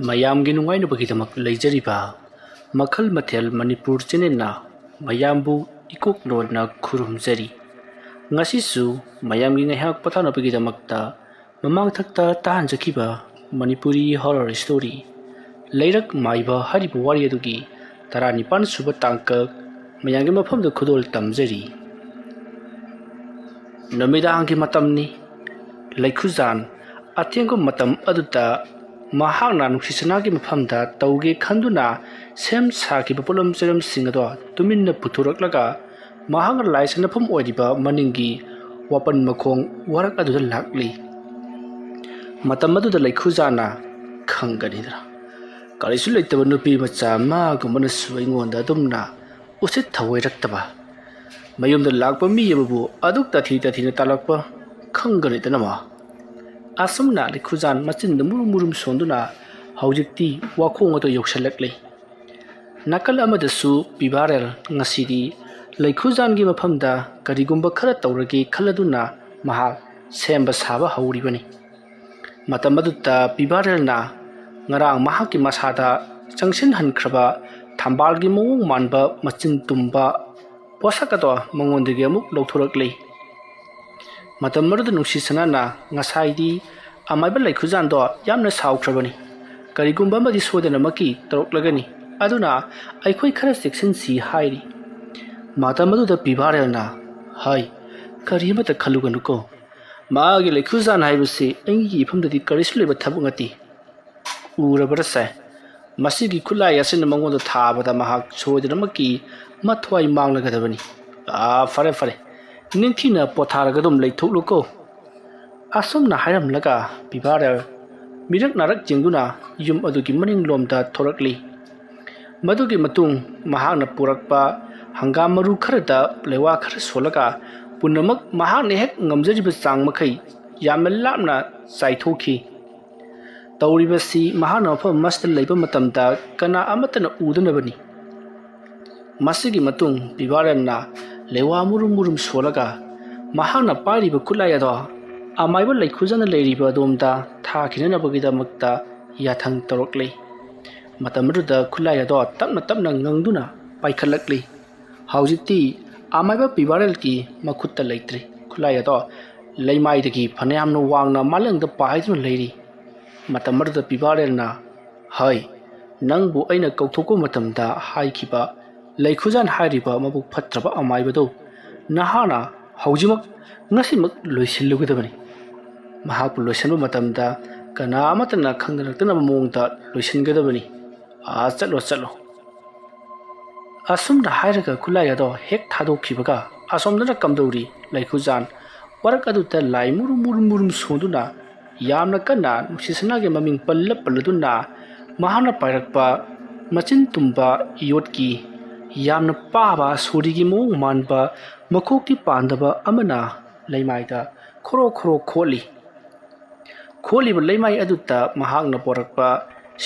ꯃꯌꯥꯝꯒꯤ ꯅꯨꯡꯉꯥꯏꯅꯕꯒꯤꯗꯃꯛ ꯂꯩꯖꯔꯤꯕ ꯃꯈꯜ ꯃꯊꯦꯜ ꯃꯅꯤꯄꯨꯔ ꯆꯦꯅꯦꯜꯅ ꯃꯌꯥꯝꯕꯨ ꯏꯀꯣꯛꯂꯣꯟꯅ ꯈꯨꯔꯨꯝꯖꯔꯤ꯫ ꯉꯁꯤꯁꯨ ꯃꯌꯥꯝꯒꯤ ꯉꯥꯏꯍꯥꯛ ꯄꯣꯊꯥꯅꯕꯒꯤꯗꯃꯛꯇ ꯃꯃꯥꯡꯊꯛꯇ ꯇꯥꯍꯟꯖꯈꯤꯕ ꯃꯅꯤꯄꯨꯔꯤ ꯍꯣꯔꯔ ꯁ꯭ꯇꯣꯔꯤ ꯂꯩꯔꯛ ꯃꯥꯏꯕ ꯍꯥꯏꯔꯤꯕ ꯋꯥꯔꯤ ꯑꯗꯨꯒꯤ 19 ꯁꯨꯕ ꯇꯥꯡꯀꯛ ꯃꯌꯥꯝꯒꯤ ꯃꯐꯝꯗ ꯈꯨꯗꯣꯜ ꯇꯝꯖꯔꯤ꯫ ꯅꯨꯃꯤꯗꯥꯡꯒꯤ ꯃꯇꯝꯅꯤ꯫ ꯂꯩꯈꯨꯖꯥꯟ ꯑꯊꯦꯡꯕ ꯃꯇꯝ ꯑꯗꯨꯗ ꯃꯍꯥꯛꯅ ꯅꯨꯡꯁꯤꯁꯅꯥꯒꯤ ꯃꯐꯝꯗ ꯇꯧꯒꯦ ꯈꯟꯗꯨꯅ ꯁꯦꯝ ꯁꯥꯈꯤꯕ ꯄꯣꯠꯂꯝ ꯆꯩꯔꯝꯁꯤꯡ ꯑꯗꯨ ꯇꯨꯃꯤꯟꯅ ꯄꯨꯊꯣꯔꯛꯂꯒ ꯃꯍꯥꯛꯅ ꯂꯥꯏ ꯁꯥꯟꯅꯐꯝ ꯑꯣꯏꯔꯤꯕ ꯃꯅꯤꯡꯒꯤ ꯋꯥꯄꯟ ꯃꯈꯣꯡ ꯋꯥꯔꯛ ꯑꯗꯨꯗ ꯂꯥꯛꯂꯤ꯫ ꯃꯇꯝ ꯑꯗꯨꯗ ꯂꯩꯈꯨꯖꯥꯟꯅ ꯈꯪꯒꯅꯤꯗꯅ ꯀꯔꯤꯁꯨ ꯂꯩꯇꯕ ꯅꯨꯄꯤ ꯃꯆꯥ ꯃꯥꯒꯨꯝꯕꯅꯁꯨ ꯑꯩꯉꯣꯟꯗ ꯑꯗꯨꯝꯅ ꯎꯁꯤꯠ ꯊꯑꯣꯏꯔꯛꯇꯕ ꯃꯌꯨꯝꯗ ꯂꯥꯛꯄ ꯃꯤ ꯑꯃꯕꯨ ꯑꯗꯨꯛ ꯇꯥꯊꯤꯅ ꯇꯥꯜꯂꯛꯄ ꯈꯪꯒꯅꯤꯗꯅ ꯃꯥ꯫ ꯑꯁꯨꯝꯅ ꯂꯩꯈꯨꯖꯥꯟ ꯃꯆꯤꯟꯗ ꯃꯨꯔꯨꯝ ꯁꯣꯟꯗꯨꯅ ꯍꯧꯖꯤꯛꯇꯤ ꯋꯥꯈꯣꯡ ꯑꯗꯨ ꯌꯧꯁꯜꯂꯛꯂꯤ꯫ ꯅꯥꯀꯜ ꯑꯃꯗꯁꯨ ꯄꯤꯕꯥꯔꯦꯜ ꯉꯁꯤꯗꯤ ꯂꯩꯈꯨꯖꯥꯟꯒꯤ ꯃꯐꯝꯗ ꯀꯔꯤꯒꯨꯝꯕ ꯈꯔ ꯇꯧꯔꯒꯦ ꯈꯜꯂꯗꯨꯅ ꯃꯍꯥꯛ ꯁꯦꯝꯕ ꯁꯥꯕ ꯍꯧꯔꯤꯕꯅꯤ꯫ ꯃꯇꯝ ꯑꯗꯨꯗ ꯄꯤꯕꯥꯔꯦꯜꯅ ꯉꯔꯥꯡ ꯃꯍꯥꯛꯀꯤ ꯃꯁꯥꯗ ꯆꯪꯁꯤꯟꯍꯟꯈ꯭ꯔꯕ ꯊꯝꯕꯥꯜꯒꯤ ꯃꯑꯣꯡ ꯃꯥꯟꯕ ꯃꯆꯤꯟ ꯇꯨꯝꯕ ꯄꯣꯠꯁꯛ ꯑꯗꯨ ꯃꯉꯣꯟꯗꯒꯤ ꯑꯃꯨꯛ ꯂꯧꯊꯣꯔꯛꯂꯤ꯫ ꯃꯇꯝ ꯑꯗꯨꯗ ꯅꯨꯡꯁꯤꯁꯅꯥꯅ ꯉꯁꯥꯏꯗꯤ ꯑꯃꯥꯏꯕ ꯂꯩꯈꯨꯖꯥꯟꯗꯣ ꯌꯥꯝꯅ ꯁꯥꯎꯈ꯭ꯔꯕꯅꯤ, ꯀꯔꯤꯒꯨꯝꯕ ꯑꯃꯗꯤ ꯁꯣꯏꯗꯅꯃꯛꯀꯤ ꯇꯧꯔꯛꯂꯒꯅꯤ, ꯑꯗꯨꯅ ꯑꯩꯈꯣꯏ ꯈꯔ ꯆꯦꯛꯁꯤꯟꯁꯤ ꯍꯥꯏꯔꯤ꯫ ꯃꯇꯝ ꯑꯗꯨꯗ ꯄꯤꯕꯥꯔꯦꯜꯅ ꯍꯥꯏ ꯀꯔꯤ ꯑꯃꯠꯇ ꯈꯜꯂꯨꯒꯅꯨꯀꯣ, ꯃꯥꯒꯤ ꯂꯩꯈꯨꯖꯥꯟ ꯍꯥꯏꯕꯁꯤ ꯑꯩꯒꯤ ꯏꯐꯝꯗꯗꯤ ꯀꯔꯤꯁꯨ ꯂꯩꯕ ꯊꯕꯛ ꯅꯠꯇꯦ꯫ ꯎꯔꯕꯔꯁꯦ, ꯃꯁꯤꯒꯤ ꯈꯨꯠꯂꯥꯏ ꯑꯁꯤꯅ ꯃꯉꯣꯟꯗ ꯊꯥꯕꯗ ꯃꯍꯥꯛ ꯁꯣꯏꯗꯅꯃꯛꯀꯤ ꯃꯊ꯭ꯋꯥꯏ ꯃꯥꯡꯂꯒꯗꯕꯅꯤ꯫ ꯐꯔꯦ ꯅꯤꯡꯊꯤꯅ ꯄꯣꯊꯥꯔꯒ ꯑꯗꯨꯝ ꯂꯩꯊꯣꯛꯂꯨꯀꯣ꯫ ꯑꯁꯨꯝꯅ ꯍꯥꯏꯔꯝꯂꯒ ꯄꯤꯕꯥꯔꯦꯜ ꯃꯤꯔꯛ ꯅꯥꯔꯛ ꯌꯦꯡꯗꯨꯅ ꯌꯨꯝ ꯑꯗꯨꯒꯤ ꯃꯅꯤꯡꯂꯣꯝꯗ ꯊꯣꯔꯛꯂꯤ꯫ ꯃꯗꯨꯒꯤ ꯃꯇꯨꯡ ꯃꯍꯥꯛꯅ ꯄꯨꯔꯛꯄ ꯍꯪꯒꯥꯝ ꯃꯔꯨ ꯈꯔꯗ ꯂꯩꯋꯥ ꯈꯔ ꯁꯣꯜꯂꯒ ꯄꯨꯝꯅꯃꯛ ꯃꯍꯥꯛꯅ ꯍꯦꯛ ꯉꯝꯖꯔꯤꯕ ꯆꯥꯡ ꯃꯈꯩ ꯌꯥꯝꯅ ꯂꯥꯞꯅ ꯆꯥꯏꯊꯣꯛꯈꯤ꯫ ꯇꯧꯔꯤꯕꯁꯤ ꯃꯍꯥꯛꯅ ꯃꯐꯝ ꯑꯃꯁꯤꯗ ꯂꯩꯕ ꯃꯇꯝꯗ ꯀꯅꯥ ꯑꯃꯠꯇꯅ ꯎꯗꯅꯕꯅꯤ꯫ ꯃꯁꯤꯒꯤ ꯃꯇꯨꯡ ꯄꯤꯕꯥꯔꯦꯜꯅ ꯂꯩꯋꯥ ꯃꯨꯔꯨꯝ ꯁꯣꯜꯂꯒ ꯃꯍꯥꯛꯅ ꯄꯥꯏꯔꯤꯕ ꯈꯨꯠꯂꯥꯏ ꯑꯗꯣ ꯑꯃꯥꯏꯕ ꯂꯩꯈꯨꯖꯥꯟꯅ ꯂꯩꯔꯤꯕ ꯑꯗꯣꯝꯗ ꯊꯥꯈꯤꯅꯅꯕꯒꯤꯗꯃꯛꯇ ꯌꯥꯊꯪ ꯇꯧꯔꯛꯂꯤ꯫ ꯃꯇꯝ ꯑꯗꯨꯗ ꯈꯨꯠꯂꯥꯏ ꯑꯗꯣ ꯇꯞꯅ ꯉꯪꯗꯨꯅ ꯄꯥꯏꯈꯠꯂꯛꯂꯤ꯫ ꯍꯧꯖꯤꯛꯇꯤ ꯑꯃꯥꯏꯕ ꯄꯤꯕꯥꯔꯦꯜꯒꯤ ꯃꯈꯨꯠꯇ ꯂꯩꯇ꯭ꯔꯤ꯫ ꯈꯨꯠꯂꯥꯏ ꯑꯗꯣ ꯂꯩꯃꯥꯏꯗꯒꯤ ꯐꯅꯌꯥꯝꯅ ꯋꯥꯡꯅ ꯃꯥꯂꯪꯗ ꯄꯥꯏꯗꯨꯅ ꯂꯩꯔꯤ꯫ ꯃꯇꯝ ꯑꯗꯨꯗ ꯄꯤꯕꯥꯔꯦꯜꯅ ꯍꯥꯏ ꯅꯪꯕꯨ ꯑꯩꯅ ꯀꯧꯊꯣꯛꯄ ꯃꯇꯝꯗ ꯍꯥꯏꯈꯤꯕ ꯂꯩꯈꯨꯖꯥꯟ ꯍꯥꯏꯔꯤꯕ ꯃꯕꯨꯛ ꯐꯠꯇ꯭ꯔꯕ ꯑꯃꯥꯏꯕꯗꯨ ꯅꯍꯥꯛꯅ ꯍꯧꯖꯤꯛꯃꯛ ꯉꯁꯤꯃꯛ ꯂꯣꯏꯁꯤꯜꯂꯨꯒꯗꯕꯅꯤ꯫ ꯃꯍꯥꯛꯄꯨ ꯂꯣꯏꯁꯤꯟꯕ ꯃꯇꯝꯗ ꯀꯅꯥ ꯑꯃꯠꯇꯅ ꯈꯪꯅꯔꯛꯇꯅꯕ ꯃꯑꯣꯡꯗ ꯂꯣꯏꯁꯤꯟꯒꯗꯕꯅꯤ꯫ ꯆꯠꯂꯣ꯫ ꯑꯁꯨꯝꯅ ꯍꯥꯏꯔꯒ ꯈꯨꯠꯂꯥꯏ ꯑꯗꯣ ꯍꯦꯛ ꯊꯥꯗꯣꯛꯈꯤꯕꯒ ꯑꯁꯣꯝꯗꯅ ꯀꯝꯗꯧꯔꯤ ꯂꯩꯈꯨꯖꯥꯟ ꯋꯥꯔꯛ ꯑꯗꯨꯗ ꯂꯥꯏ ꯃꯨꯔꯨꯝ ꯁꯣꯟꯗꯨꯅ ꯌꯥꯝꯅ ꯀꯟꯅ ꯅꯨꯡꯁꯤꯁꯅꯥꯒꯤ ꯃꯃꯤꯡ ꯄꯜꯂꯗꯨꯅ ꯃꯍꯥꯛꯅ ꯄꯥꯏꯔꯛꯄ ꯃꯆꯤꯟ ꯇꯨꯝꯕ ꯏꯌꯣꯠꯀꯤ ꯌꯥꯝꯅ ꯄꯥꯕ ꯁꯣꯔꯤꯒꯤ ꯃꯑꯣꯡ ꯃꯥꯟꯕ ꯃꯀꯣꯛꯇꯤ ꯄꯥꯟꯗꯕ ꯑꯃꯅ ꯂꯩꯃꯥꯏꯗ ꯈꯣꯔꯣ ꯈꯣꯠꯂꯤ꯫ ꯈꯣꯠꯂꯤꯕ ꯂꯩꯃꯥꯏ ꯑꯗꯨꯗ ꯃꯍꯥꯛꯅ ꯄꯣꯔꯛꯄ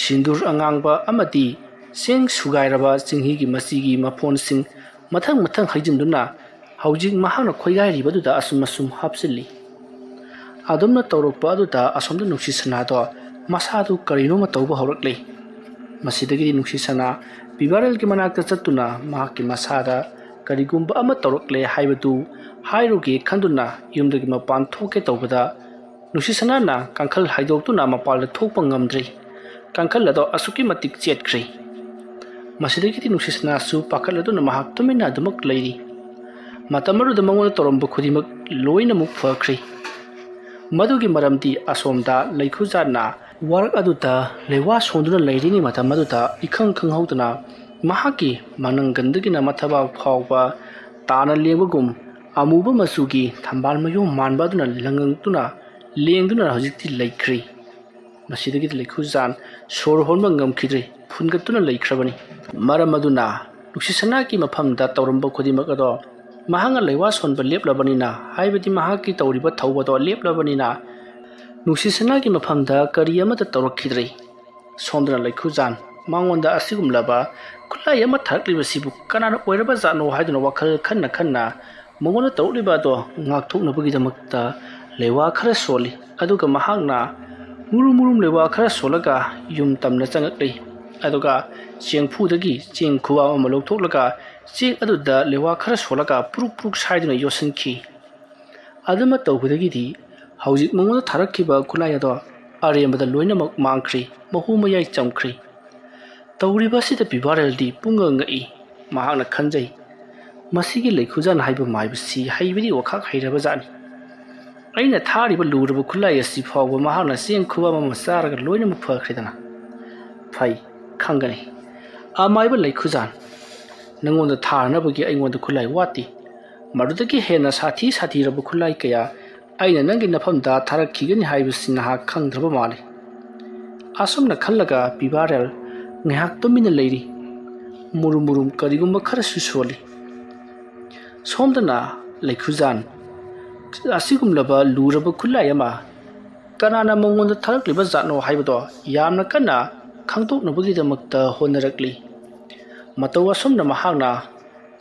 ꯁꯤꯟꯗꯨꯔ ꯑꯉꯥꯡꯕ ꯑꯃꯗꯤ ꯆꯦꯡ ꯁꯨꯒꯥꯏꯔꯕ ꯆꯤꯡꯍꯤꯒꯤ ꯃꯆꯤꯒꯤ ꯃꯐꯣꯟꯁꯤꯡ ꯃꯊꯪ ꯍꯩꯖꯤꯟꯗꯨꯅ ꯍꯧꯖꯤꯛ ꯃꯍꯥꯛꯅ ꯈꯣꯏꯒꯥꯏꯔꯤꯕꯗꯨꯗ ꯑꯁꯨꯝ ꯍꯥꯞꯆꯤꯜꯂꯤ꯫ ꯑꯗꯨꯝꯅ ꯇꯧꯔꯛꯄ ꯑꯗꯨꯗ ꯑꯁꯣꯝꯗ ꯅꯨꯡꯁꯤꯁꯅꯥꯗꯣ ꯃꯁꯥꯗꯨ ꯀꯔꯤꯅꯣꯃ ꯇꯧꯕ ꯍꯧꯔꯛꯂꯤ꯫ ꯃꯁꯤꯗꯒꯤꯗꯤ ꯅꯨꯡꯁꯤꯁꯅꯥ ꯄꯤꯕꯥꯔꯦꯜꯒꯤ ꯃꯅꯥꯛꯇ ꯆꯠꯇꯨꯅ ꯃꯍꯥꯛꯀꯤ ꯃꯁꯥꯗ ꯀꯔꯤꯒꯨꯝꯕ ꯑꯃ ꯇꯧꯔꯛꯂꯦ ꯍꯥꯏꯕꯗꯨ ꯍꯥꯏꯔꯨꯒꯦ ꯈꯟꯗꯨꯅ ꯌꯨꯝꯗꯒꯤ ꯃꯄꯥꯟ ꯊꯣꯛꯀꯦ ꯇꯧꯕꯗ ꯅꯨꯡꯁꯤꯁꯅꯥꯅ ꯀꯥꯡꯈꯜ ꯍꯥꯏꯗꯣꯛꯇꯨꯅ ꯃꯄꯥꯟꯗ ꯊꯣꯛꯄ ꯉꯝꯗ꯭ꯔꯤ꯫ ꯀꯥꯡꯈꯜ ꯑꯗꯣ ꯑꯁꯨꯛꯀꯤ ꯃꯇꯤꯛ ꯆꯦꯠꯈ꯭ꯔꯦ꯫ ꯃꯁꯤꯗꯒꯤꯗꯤ ꯅꯨꯡꯁꯤꯁꯅꯥꯁꯨ ꯄꯥꯈꯠꯂꯗꯨꯅ ꯃꯍꯥꯛ ꯇꯨꯃꯤꯟꯅ ꯑꯗꯨꯃꯛ ꯂꯩꯔꯤ꯫ ꯃꯇꯝ ꯑꯗꯨꯗ ꯃꯉꯣꯟꯗ ꯇꯧꯔꯝꯕ ꯈꯨꯗꯤꯡꯃꯛ ꯂꯣꯏꯅꯃꯛ ꯐꯈ꯭ꯔꯦ꯫ ꯃꯗꯨꯒꯤ ꯃꯔꯝꯗꯤ ꯑꯁꯣꯝꯗ ꯂꯩꯈꯨꯖꯥꯟꯅ ꯋꯥꯔꯛ ꯑꯗꯨꯗ ꯂꯩꯋꯥ ꯁꯣꯟꯗꯨꯅ ꯂꯩꯔꯤꯉꯩ ꯃꯇꯝ ꯑꯗꯨꯗ ꯏꯈꯪ ꯈꯪꯍꯧꯗꯅ ꯃꯍꯥꯛꯀꯤ ꯃꯅꯪꯒꯟꯗꯒꯤꯅ ꯃꯊꯕꯥꯛ ꯐꯥꯎꯕ ꯇꯥꯅ ꯂꯦꯡꯕꯒꯨꯝ ꯑꯃꯨꯕ ꯃꯆꯨꯒꯤ ꯊꯝꯕꯥꯜ ꯃꯌꯣꯝ ꯃꯥꯟꯕ ꯑꯗꯨꯅ ꯂꯦꯡꯗꯨꯅ ꯍꯧꯖꯤꯛꯇꯤ ꯂꯩꯈ꯭ꯔꯦ꯫ ꯃꯁꯤꯗꯒꯤꯗꯤ ꯂꯩꯈꯨꯖꯥꯟ ꯁꯣꯔ ꯍꯣꯟꯕ ꯉꯝꯈꯤꯗ꯭ꯔꯦ, ꯐꯨꯟꯒꯠꯇꯨꯅ ꯂꯩꯈ꯭ꯔꯕꯅꯤ꯫ ꯃꯔꯝ ꯑꯗꯨꯅ ꯅꯨꯡꯁꯤꯁꯅꯥꯒꯤ ꯃꯐꯝꯗ ꯇꯧꯔꯝꯕ ꯈꯨꯗꯤꯡꯃꯛ ꯑꯗꯣ ꯃꯍꯥꯛꯅ ꯂꯩꯋꯥ ꯁꯣꯟꯕ ꯂꯦꯞꯂꯕꯅꯤꯅ, ꯍꯥꯏꯕꯗꯤ ꯃꯍꯥꯛꯀꯤ ꯇꯧꯔꯤꯕ ꯊꯧꯕꯗꯣ ꯂꯦꯞꯂꯕꯅꯤꯅ ꯅꯨꯡꯁꯤꯁꯅꯥꯒꯤ ꯃꯐꯝꯗ ꯀꯔꯤ ꯑꯃꯠꯇ ꯇꯧꯔꯛꯈꯤꯗ꯭ꯔꯦ꯫ ꯁꯣꯝꯗꯅ ꯂꯩꯈꯨꯖꯥꯟ ꯃꯉꯣꯟꯗ ꯑꯁꯤꯒꯨꯝꯂꯕ ꯈꯨꯠꯂꯥꯏ ꯑꯃ ꯊꯥꯔꯛꯂꯤꯕꯁꯤꯕꯨ ꯀꯅꯥꯅ ꯑꯣꯏꯔꯕꯖꯥꯠꯅꯣ ꯍꯥꯏꯗꯨꯅ ꯋꯥꯈꯜ ꯈꯟꯅ ꯃꯉꯣꯟꯗ ꯇꯧꯔꯛꯂꯤꯕ ꯑꯗꯣ ꯉꯥꯛꯊꯣꯛꯅꯕꯒꯤꯗꯃꯛꯇ ꯂꯩꯋꯥ ꯈꯔ ꯁꯣꯜꯂꯤ꯫ ꯑꯗꯨꯒ ꯃꯍꯥꯛꯅ murum murum lewa khara solaga yum tamna changakli aduga chengphudagi cheng khuwa ama loktholaga cheng aduda lewa khara solaga pruk pruk saiduna yosanki aduma tawbudagi di hawjik mongoda tharakkiba khulai ado arembada loinamak mangkhri mahumayai chamkhri tawriba sida bibareldi punga ngai mahakna khanjai masigi leikhujan haiba maibasi haibidi wakhak hairaba jani aina thariba luraba khulai asi phawba mahakna cheng khuwa ma saraga loinamak phakhridana phai khangani amaiba leikhujan nangonda tharnabagi aingonda khulai wati madudagi hena sathi sathi rabu khulai kaya aina nangi nafamda tharakhigani haibasi naha khangdraba mali asumna khallaga bibarel ngahak tumina leiri murum murum karigumba khara susoli somdana leikhujan asigumlaba luraba khulai ama kanana mongonda tharakliba jatno haibado yamna kana khangtoknabagi damakta honarakli matawa somna mahakna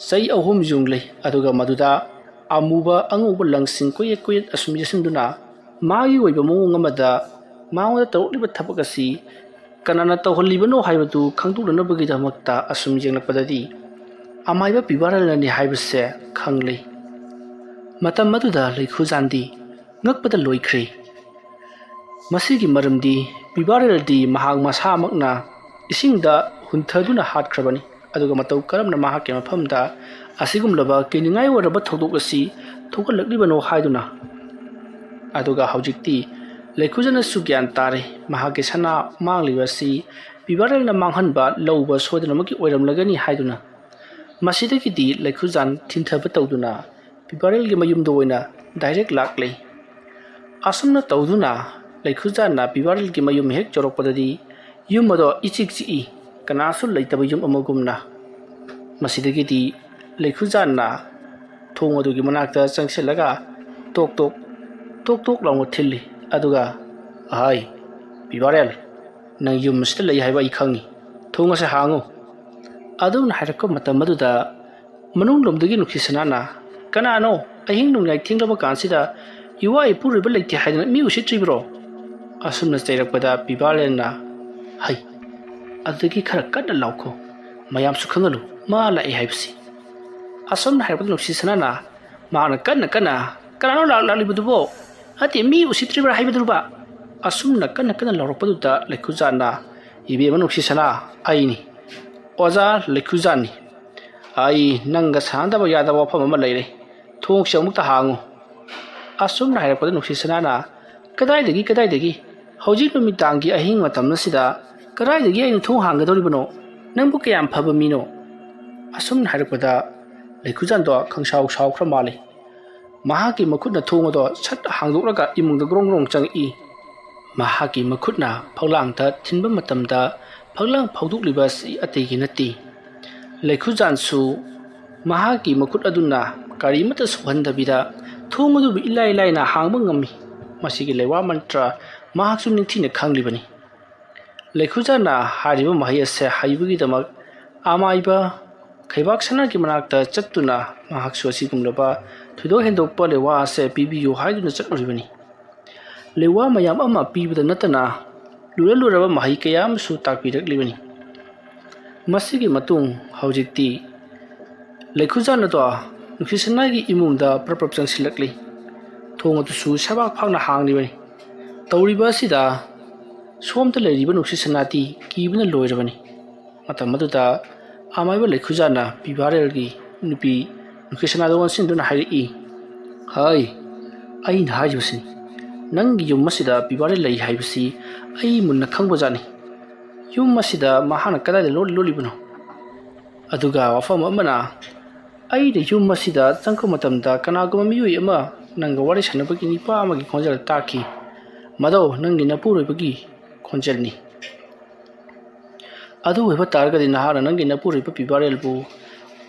sai ahum jungle aduga maduda amuba anguba langsing koyet koyet asum yasinduna magi oiba mong amada maunga tawliba thapakasi kanana tawhallibano haibatu khangtoknabagi damakta asum jenglakpadadi amaiba bibaralani haibase khangle matam maduda leikhujandi ngakpada loikhre masigi maramdi bibaraldi mahang masamakna isingda hunthaduna hatkrabani aduga matau karamna mahake mafamda asigumlaba kiningai waraba thodok asi thogalaklibano haiduna aduga hawjikti leikhujana sugyan tare mahake sana manglibasi bibaralna manghanba lawba sodanamaki oiramlagani haiduna masidagidi leikhujan thinthaba tawduna bibaralgi mayumdo oina direct laklei asumna tawduna leikhujana bibaralgi mayum hek jorokpadadi yumado ichikchi kanasu leitaba yum amagumna masidagidi leikhujana thong adugi manakta changsilaga tok tok lawngo thilli aduga ai bibarel nang yum sta lei haiba ikhangi thong ase hangu aduna hairako matam maduda manung lomdagi nukhisanana kanano ahing nungai thingraba kansida yuwa ipuriba leiti haidana mi usitribro asumna chairakpada bibarelna hai adagi khara kadda lawko mayam sukhangalu ma lai haibsi asumna hairako nukhisanana maana kanano lalibudubo ati mi usitribra haibadruba asumna kana lawrokpaduda leikhujana ibe manukhisana aini oza leikhujani ai nanga sandaba yadaba wafam ama leire thong chamukta hangu asumna hairako nukhisanana kadaidagi hojik numitangi ahing matamna sida kadaidagi ainu thong hangadoribano nangbu kayam phaba mino asumna hairako leikhujando khangsaw khra mali mahaki makhutna thongado sat hangdoraga imungda grong changi mahaki makhutna phaulangta thinba matamda phaglang phawdukliba si ategi nati leikhujan su mahaki makhut aduna karimata suhandabida thongadu ilai na hangba ngami masigi lewa mantra mahaksu ningthina khanglibani leikhujana hariba mahayase haibagi damak amaiba khaibak sana ki manakta chattuna mahaksu asigumlaba thudo hendokpa lewa ase pibiyu haiduna chatluribani lewa mayam ama pibada natana luraba mahai kayam su takpiraklibani masigi matung hawjikti leikhujana to nukhisanagi imungda prapap changsilakli thongatu su sabak phangna hanglibani tawriba sida somta leiriba nukhisanati kibuna loirabani matam maduda amaiba leikhujana bibarelgi nupi nukhisanado sinduna hairi hai ain hajusini nangi yum masida bibarel lei haibasi ai munna khangbajani yum masida mahana kadai lolibano aduga wafam amana ai de yum masida changko matamda kanaguma miyui ama nanga wari sanabagi ni pa amagi khonjal taki mado nangi napuribagi khonjalni adu weba targadi nahara nangi napuriba bibarel bu